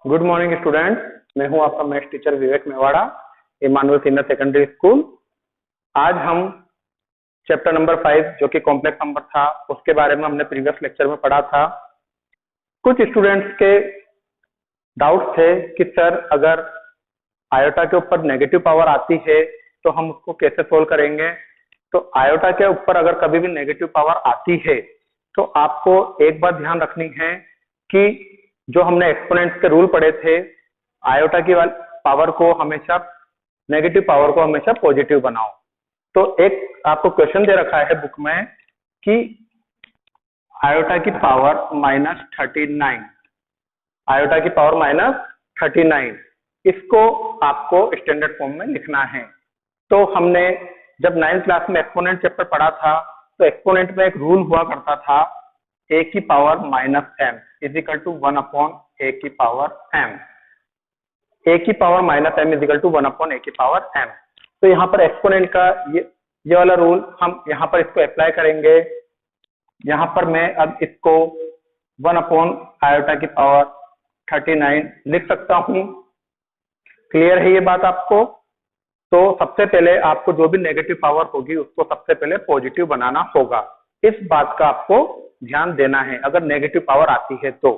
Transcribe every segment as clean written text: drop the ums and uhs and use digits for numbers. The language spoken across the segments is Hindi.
Good morning student. मैं हूं आपका maths teacher Vivek Mewada, Emmanuel senior secondary school. आज हम चैप्टर नंबर 5 जो कि कॉम्प्लेक्स नंबर था उसके बारे में हमने प्रीवियस लेक्चर में पढ़ा था। कुछ स्टूडेंट्स के डाउट थे कि सर अगर आयोटा के ऊपर नेगेटिव पावर आती है तो हम उसको कैसे सोल्व करेंगे। तो आयोटा के ऊपर अगर कभी भी नेगेटिव पावर आती है तो आपको एक बात ध्यान रखनी है कि जो हमने एक्सपोनेंट्स के रूल पढ़े थे, आयोटा की पावर को हमेशा नेगेटिव पावर को हमेशा पॉजिटिव बनाओ। तो एक आपको क्वेश्चन दे रखा है बुक में कि आयोटा की पावर -39, आयोटा की पावर -39, इसको आपको स्टैंडर्ड फॉर्म में लिखना है। तो हमने जब 9th क्लास में एक्सपोनेंट चैप्टर पढ़ा था तो एक्सपोनेंट में एक रूल हुआ करता था a की power -m is equal to 1/a की पावर m। a की power -m is equal to 1/a की पावर m। तो यहाँ पर एक्सपोनेंट का ये वाला रूल हम यहाँ पर इसको अप्लाई करेंगे। यहाँ पर मैं अब इसको 1/आयोटा की पावर 39 लिख सकता हूँ। क्लियर है ये बात आपको? तो सबसे पहले आपको जो भी नेगेटिव पावर होगी उसको सबसे पहले पॉजिटिव बनाना होगा। इस बात का आपको ध्यान देना है अगर नेगेटिव पावर आती है तो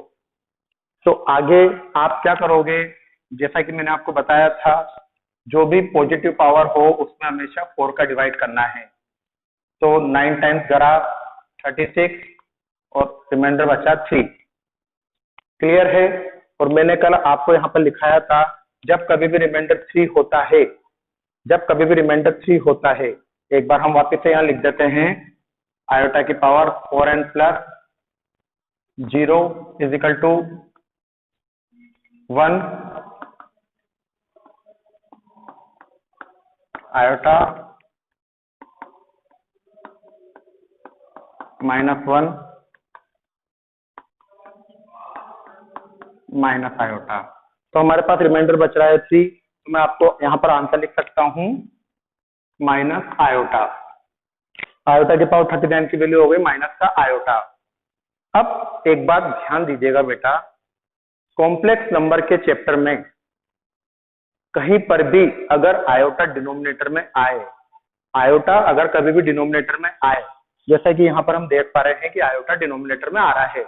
आगे आप क्या करोगे, जैसा कि मैंने आपको बताया था, जो भी पॉजिटिव पावर हो उसमें हमेशा 4 का डिवाइड करना है। तो 9 टाइम्स 36 और रिमाइंडर बचा 3। क्लियर है? और मैंने कल आपको यहाँ पर लिखाया था जब कभी भी रिमाइंडर 3 होता है, जब कभी भी रिमाइंडर 3 होता है, एक बार हम वापस से यहाँ लिख देते हैं, आयोटा की power 4n plus 0 is equal to 1, iota -1 minus iota. तो हमारे पास रिमाइंडर बच रहा है 3, तो मैं आपको यहाँ पर आंसर लिख सकता हूँ माइनस आयोटा। आयोटा की पावर 39 की वैल्यू हो गई माइनस का आयोटा। अब एक बात ध्यान दीजिएगा बेटा, कॉम्प्लेक्स नंबर के चैप्टर में कहीं पर भी अगर आयोटा डिनोमिनेटर में आए, आयोटा अगर कभी भी डिनोमिनेटर में आए, जैसा कि यहाँ पर हम देख पा रहे हैं कि आयोटा डिनोमिनेटर में आ रहा है,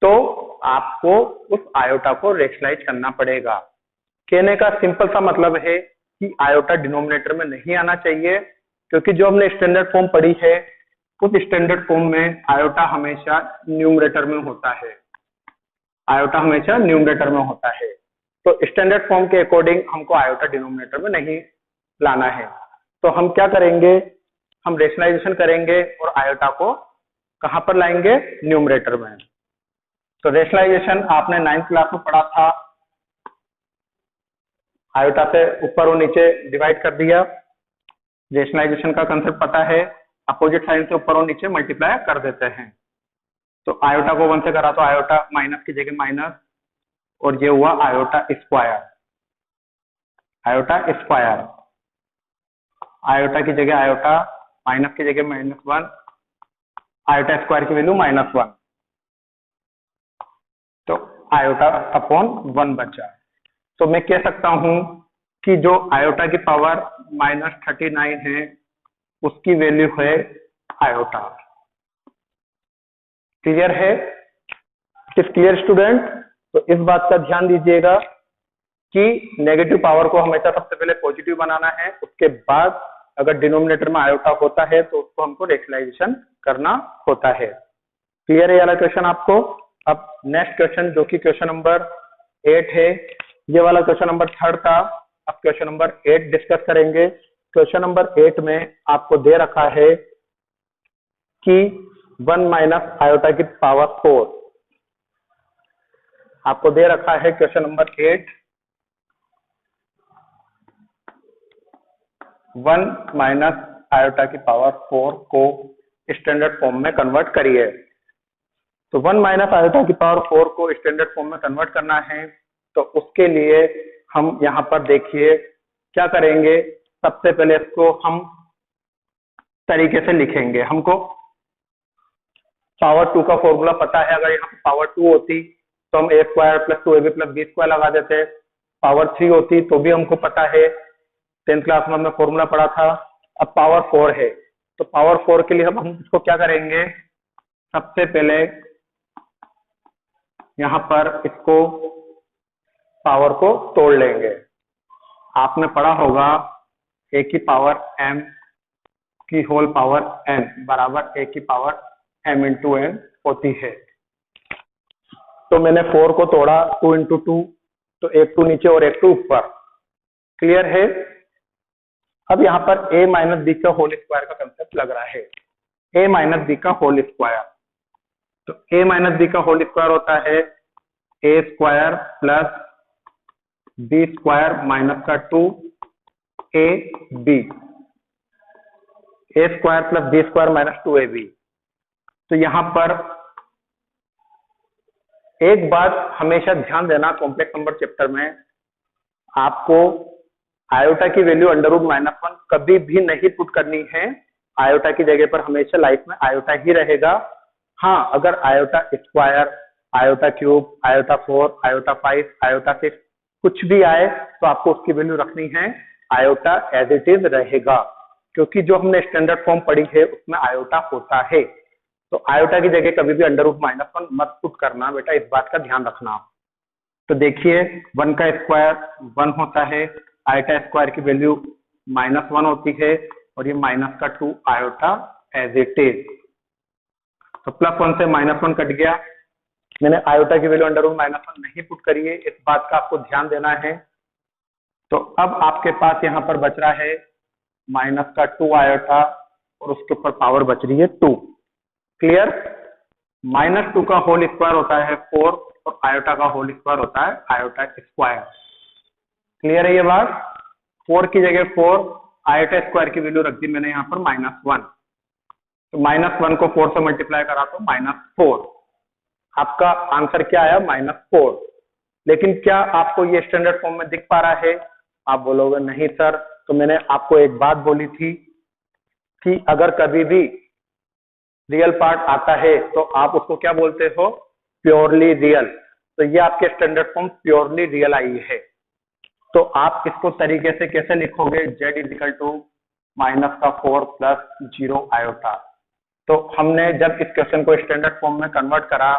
तो आपको उस आयोटा को रेशनलाइज करना पड़ेगा। कहने का सिंपल सा मतलब है कि आयोटा डिनोमिनेटर में नहीं आना चाहिए, क्योंकि जो हमने स्टैंडर्ड फॉर्म पढ़ी है उस स्टैंडर्ड फॉर्म में आयोटा हमेशा न्यूमरेटर में होता है, आयोटा हमेशा न्यूमरेटर में होता है। तो स्टैंडर्ड फॉर्म के अकॉर्डिंग हमको आयोटा डिनोमिनेटर में नहीं लाना है। तो हम क्या करेंगे, हम रेशनलाइजेशन करेंगे और आयोटा को कहां पर लाएंगे, न्यूमरेटर में। तो रेशनलाइजेशन आपने 9th क्लास में पढ़ा था, आयोटा से ऊपर और नीचे डिवाइड कर दिया। रेशनलाइजेशन का कंसेप्ट पता है, अपोजिट साइन से ऊपर और नीचे मल्टीप्लाई कर देते हैं। तो आयोटा को 1 से करा तो आयोटा माइनस की जगह माइनस, और ये हुआ iota square, iota square, iota की जगह आयोटा, माइनस की जगह -1, आयोटा स्क्वायर की वैल्यू -1, तो आयोटा अपॉन 1 बचा। तो मैं कह सकता हूं कि जो आयोटा की पावर -39 है उसकी वैल्यू है आयोटा। क्लियर है? Is clear student? तो इस बात का ध्यान दीजिएगा कि नेगेटिव पावर को हमेशा सबसे पहले पॉजिटिव बनाना है, उसके बाद अगर डिनोमिनेटर में आयोटा होता है तो उसको हमको रेशनलाइजेशन करना होता है। क्लियर है ये वाला क्वेश्चन आपको? अब नेक्स्ट क्वेश्चन जो कि क्वेश्चन नंबर 8 है, ये वाला क्वेश्चन नंबर 3 था, अब क्वेश्चन नंबर 8 डिस्कस करेंगे। क्वेश्चन नंबर 8 में आपको दे रखा है कि 1 माइनस आयोटा की पावर 4, आपको दे रखा है क्वेश्चन नंबर 8, 1 माइनस आयोटा की पावर 4 को स्टैंडर्ड फॉर्म में कन्वर्ट करिए। तो 1 माइनस आयोटा की पावर 4 को स्टैंडर्ड फॉर्म में कन्वर्ट करना है, तो उसके लिए हम यहाँ पर देखिए क्या करेंगे। सबसे पहले इसको हम तरीके से लिखेंगे। हमको पावर 2 का फॉर्मूला पता है, अगर यहाँ पावर 2 होती तो हम a square plus 2ab plus B square लगा देते, पावर 3 होती तो भी हमको पता है, 10th क्लास में हमने फॉर्मूला पढ़ा था। अब पावर 4 है, तो पावर 4 के लिए हम इसको क्या करेंगे, सबसे पहले यहां पर इसको पावर को तोड़ लेंगे। आपने पढ़ा होगा ए की पावर m की होल पावर n बराबर ए की पावर m इंटू n होती है। तो मैंने 4 को तोड़ा, 2 इंटू 2, तो एक 2 नीचे और एक 2 ऊपर। क्लियर है। अब यहाँ पर a माइनस बी का होल स्क्वायर का कंसेप्ट लग रहा है, a माइनस बी का होल स्क्वायर। तो a माइनस बी का होल स्क्वायर होता है a square plus B square minus का 2 A B, A square plus B square minus 2ab। तो यहां पर एक बात हमेशा ध्यान देना, कॉम्प्लेक्स नंबर चैप्टर में आपको आयोटा की वैल्यू √-1 कभी भी नहीं पुट करनी है। आयोटा की जगह पर हमेशा लाइफ में आयोटा ही रहेगा। हाँ, अगर iota square, iota cube, iota 4, iota 5, iota 6 कुछ भी आए तो आपको उसकी वैल्यू रखनी है, आयोटा एज इट इज रहेगा, क्योंकि जो हमने स्टैंडर्ड फॉर्म पढ़ी है उसमें आयोटा होता है। तो आयोटा की जगह कभी भी √-1 मत पुट करना बेटा, इस बात का ध्यान रखना। तो देखिए 1 का स्क्वायर 1 होता है, आयोटा स्क्वायर की वैल्यू -1 होती है, और ये माइनस का 2 आयोटा एज इट इज। तो +1 से -1 कट गया, मैंने आयोटा की वैल्यू √-1 नहीं पुट करी है, इस बात का आपको ध्यान देना है। तो अब आपके पास यहाँ पर बच रहा है माइनस का 2 आयोटा, और उसके ऊपर पावर बच रही है 2। क्लियर। -2 का होल स्क्वायर होता है 4, और आयोटा का होल स्क्वायर होता है आयोटा स्क्वायर। क्लियर है ये बात। 4 की जगह 4, आयोटा स्क्वायर की वैल्यू रख दी मैंने यहाँ पर -1, तो -1 को 4 से मल्टीप्लाई करा तो -4। आपका आंसर क्या आया, -4। लेकिन क्या आपको ये स्टैंडर्ड फॉर्म में दिख पा रहा है? आप बोलोगे नहीं सर। तो मैंने आपको एक बात बोली थी कि अगर कभी भी रियल पार्ट आता है तो आप उसको क्या बोलते हो, प्योरली रियल। तो ये आपके standard form purely real I है। तो आप इसको तरीके से कैसे लिखोगे, z = -4 + 0 आयोटा। तो हमने जब इस क्वेश्चन को स्टैंडर्ड फॉर्म में कन्वर्ट करा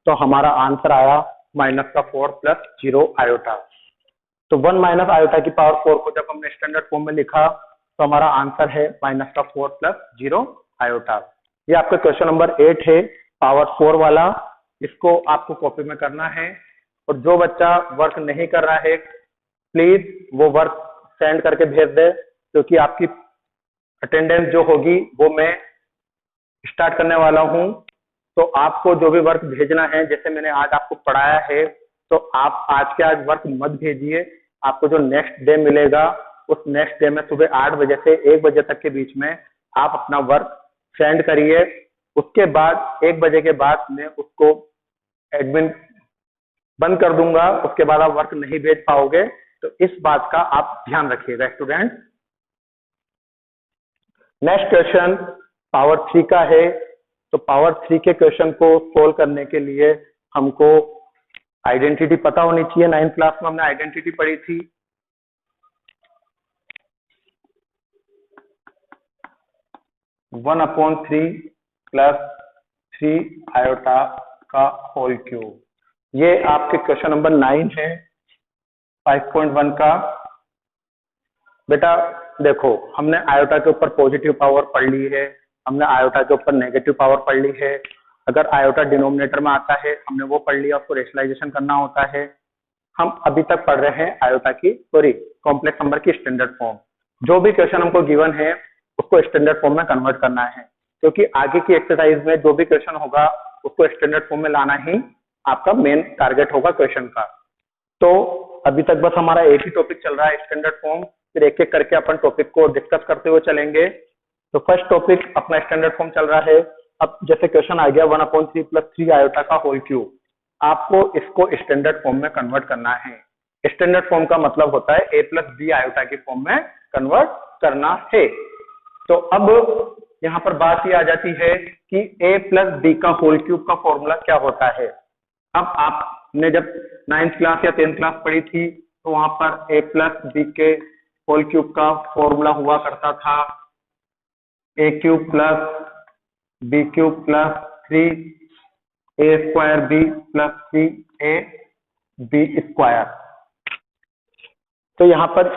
तो हमारा आंसर आया -4 + 0 आयोटा। तो 1 माइनस आयोटा की पावर 4 को जब हमने स्टैंडर्ड फॉर्म में लिखा तो हमारा आंसर है -4 + 0 आयोटा। ये आपका क्वेश्चन नंबर 8 है, पावर 4 वाला। इसको आपको कॉपी में करना है, और जो बच्चा वर्क नहीं कर रहा है प्लीज वो वर्क सेंड करके भेज दे, क्योंकि आपकी अटेंडेंस जो होगी वो मैं स्टार्ट करने वाला हूं। तो आपको जो भी वर्क भेजना है, जैसे मैंने आज आपको पढ़ाया है, तो आप आज के आज वर्क मत भेजिए। आपको जो नेक्स्ट डे मिलेगा उस नेक्स्ट डे में सुबह 8 बजे से 1 बजे तक के बीच में आप अपना वर्क सेंड करिए। उसके बाद 1 बजे के बाद मैं उसको एडमिन बंद कर दूंगा, उसके बाद आप वर्क नहीं भेज पाओगे। तो इस बात का आप ध्यान रखिएगा स्टूडेंट। नेक्स्ट क्वेश्चन पावर 3 का है। तो पावर 3 के क्वेश्चन को सोल्व करने के लिए हमको आइडेंटिटी पता होनी चाहिए। 9th क्लास में हमने आइडेंटिटी पढ़ी थी। (1/3 + 3 आयोटा का होल क्यूब। ये आपके क्वेश्चन नंबर 9 है 5.1 का। बेटा देखो, हमने आयोटा के ऊपर पॉजिटिव पावर पढ़ ली है, हमने आयोटा के ऊपर नेगेटिव पावर पढ़ ली है। अगर आयोटा डिनोमिनेटर में आता है हमने वो पढ़ लिया, उसको रेशनलाइजेशन करना होता है। हम अभी तक पढ़ रहे हैं आयोटा की कॉम्प्लेक्स नंबर की स्टैंडर्ड फॉर्म। जो भी क्वेश्चन हमको गिवन है उसको स्टैंडर्ड फॉर्म में कन्वर्ट करना है, क्योंकि आगे की एक्सरसाइज में जो भी क्वेश्चन होगा उसको स्टैंडर्ड फॉर्म में लाना ही आपका मेन टारगेट होगा क्वेश्चन का। तो अभी तक बस हमारा एक ही टॉपिक चल रहा है स्टैंडर्ड फॉर्म, फिर एक एक करके अपन टॉपिक को डिस्कस करते हुए चलेंगे। तो फर्स्ट टॉपिक अपना स्टैंडर्ड फॉर्म चल रहा है। अब जैसे क्वेश्चन आ गया 1/3 + 3 आयोटा का होल क्यूब, आपको इसको स्टैंडर्ड फॉर्म में कन्वर्ट करना है। स्टैंडर्ड फॉर्म का मतलब होता है a + b आयोटा की फॉर्म में कन्वर्ट करना है। तो अब यहाँ पर बात ये आ जाती है कि a + b का होल क्यूब का फॉर्मूला क्या होता है। अब आप हमने जब 9th क्लास या 10th क्लास पढ़ी थी तो वहां पर a प्लस बी के होल क्यूब का फॉर्मूला हुआ करता था a cube plus B cube plus 3 a square B plus 3 a B square. तो यहाँ पर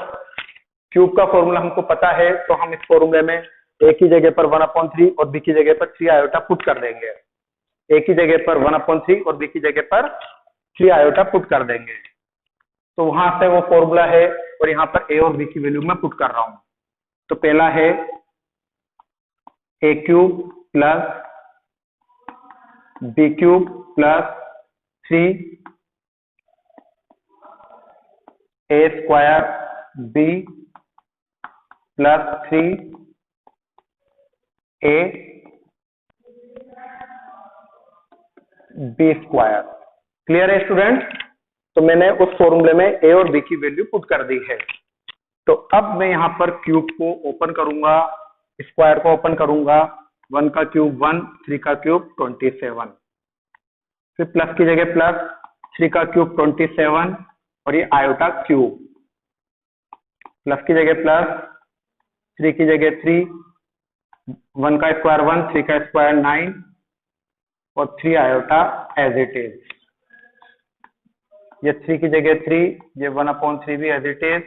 क्यूब का फॉर्मूला हमको पता है तो हम इस फॉर्मूले में a की जगह पर 1/3 और b की जगह पर 3 आयोटा पुट कर देंगे। a की जगह पर 1/3 और b की जगह पर 3 आयोटा पुट कर देंगे। तो वहां से वो फॉर्मूला है और यहाँ पर a और b की वैल्यू मैं पुट कर रहा हूं। तो पहला है a cube plus b cube plus 3 a square b plus 3 a B square. Clear है स्टूडेंट? तो मैंने उस फॉर्मूले में a और b की वैल्यू पुट कर दी है। तो अब मैं यहाँ पर क्यूब को ओपन करूंगा, स्क्वायर को ओपन करूंगा। 1 का क्यूब 1, 3 का क्यूब 27, फिर प्लस की जगह प्लस, 3 का क्यूब 27 और ये आयोटा क्यूब, प्लस की जगह प्लस, 3 की जगह 3, 1 का स्क्वायर 1, 3 का स्क्वायर 9 और 3 आयोटा एज इट इज। ये 3 की जगह 3, ये 1/3 भी एज इट इज,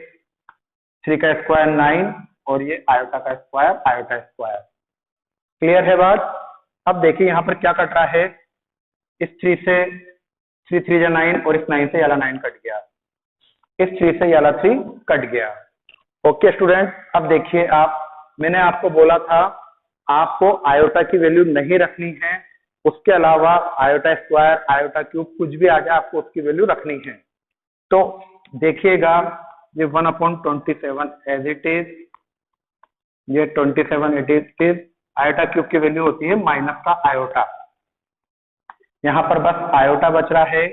3 का स्क्वायर 9 और ये आयोटा का स्क्वायर आयोटा स्क्वायर। क्लियर है बात? अब देखिए यहाँ पर क्या कट रहा है, इस 3 से 3 3 जा 9 और इस 9 से याला 9 कट गया, इस 3 से याला 3 कट गया। ओके स्टूडेंट, अब देखिए आप, मैंने आपको बोला था आपको आयोटा की वैल्यू नहीं रखनी है, उसके अलावा आयोटा स्क्वायर आयोटा क्यूब कुछ भी आ जाए आपको उसकी वैल्यू रखनी है। तो देखिएगा ये 1/27 एज इट इज, ये 27 as it is. Iota cube की वैल्यू होती है माइनस का आयोटा, यहाँ पर बस आयोटा बच रहा है,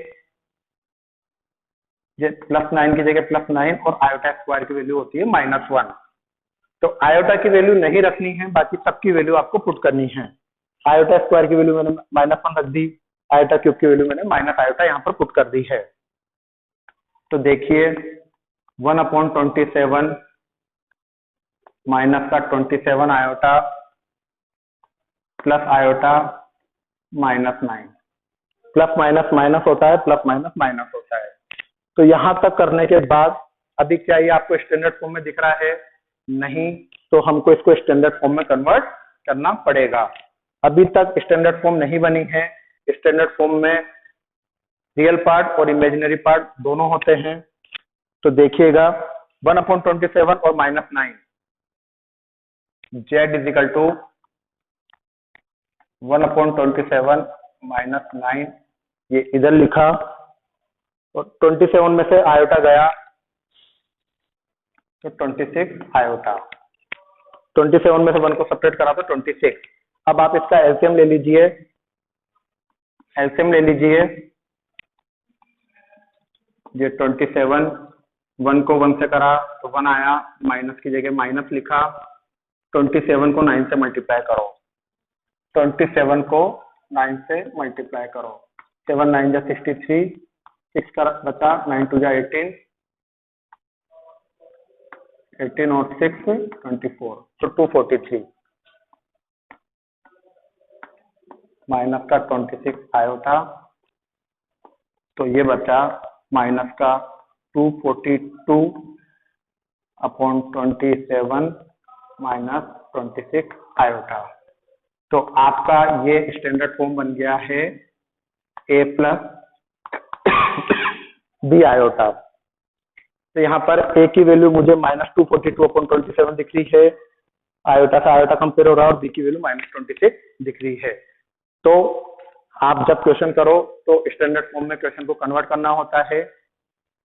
ये +9 की जगह +9 और आयोटा स्क्वायर की वैल्यू होती है -1। तो आयोटा की वैल्यू नहीं रखनी है, बाकी सबकी वैल्यू आपको पुट करनी है। आयोटा स्क्वायर की वैल्यू मैंने -1 रख दी, आयोटा क्यूब की वैल्यू मैंने माइनस आयोटा यहाँ पर पुट कर दी है। तो देखिए 1/27 माइनस का 27 iota plus iota -9, plus minus minus होता है, प्लस माइनस माइनस होता है। तो यहां तक करने के बाद अभी क्या ये आपको स्टैंडर्ड फॉर्म में दिख रहा है? नहीं, तो हमको इसको स्टैंडर्ड फॉर्म में कन्वर्ट करना पड़ेगा। अभी तक स्टैंडर्ड फॉर्म नहीं बनी है। स्टैंडर्ड फॉर्म में रियल पार्ट और इमेजिनरी पार्ट दोनों होते हैं। तो देखिएगा 1/27 और -9, z इज इक्वल टू 1/27 -9, ये इधर लिखा और 27 में से आयोटा गया तो 26 आयोटा, 27 में से 1 को सेपरेट करा तो 26। अब आप इसका एलसीएम ले लीजिए, एलसीएम ले लीजिए, ये 27, 1 को 1 से करा तो 1 आया, माइनस की जगह माइनस लिखा, 27 को 9 से मल्टीप्लाई करो, 27 को 9 से मल्टीप्लाई करो, 7 9 जा 63, 6 का बचा, 9 2 जा 18, 18 और 6 24, तो 243 माइनस का 26 आयोटा, तो ये बचा माइनस का 242/27 माइनस 26 आयोटा। तो आपका ये स्टैंडर्ड फॉर्म बन गया है a प्लस बी आयोटा। तो यहाँ पर a की वैल्यू मुझे -242/27 दिख रही है, आयोटा से आयोटा कंपेयर हो रहा है, और b की वैल्यू -26 दिख रही है। तो आप जब क्वेश्चन करो तो स्टैंडर्ड फॉर्म में क्वेश्चन को कन्वर्ट करना होता है।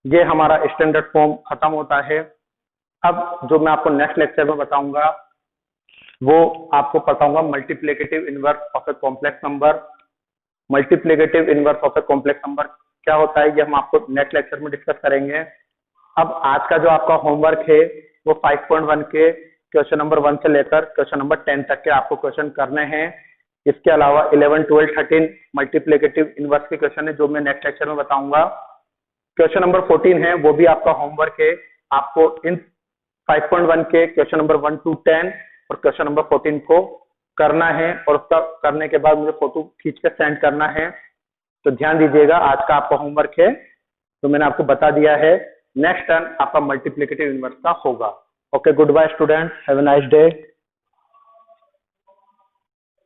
ये हमारा स्टैंडर्ड फॉर्म खत्म होता है। अब जो मैं आपको नेक्स्ट लेक्चर में बताऊंगा वो आपको बताऊंगा multiplicative inverse of a complex number. Multiplicative inverse of a complex number क्या होता है, ये हम आपको नेक्स्ट लेक्चर में डिस्कस करेंगे। अब आज का जो आपका होमवर्क है वो 5.1 के क्वेश्चन नंबर 1 से लेकर क्वेश्चन नंबर 10 तक के आपको क्वेश्चन करने हैं। इसके अलावा 11, 12, 13 मल्टीप्लिकेटिव इनवर्स के क्वेश्चन है जो मैं नेक्स्ट लेक्चर में बताऊंगा। क्वेश्चन नंबर 14 है, वो भी आपका होमवर्क है। आपको इन 5.1 के क्वेश्चन नंबर 1 to 10 और क्वेश्चन नंबर 14 को करना है और उसका करने के बाद मुझे फोटो खींच के सेंड करना है। तो ध्यान दीजिएगा, आज का आपका होमवर्क है तो मैंने आपको बता दिया है। नेक्स्ट टर्न आपका मल्टीप्लिकेटिव इनवर्स का होगा। Okay, good bye students, have a nice day.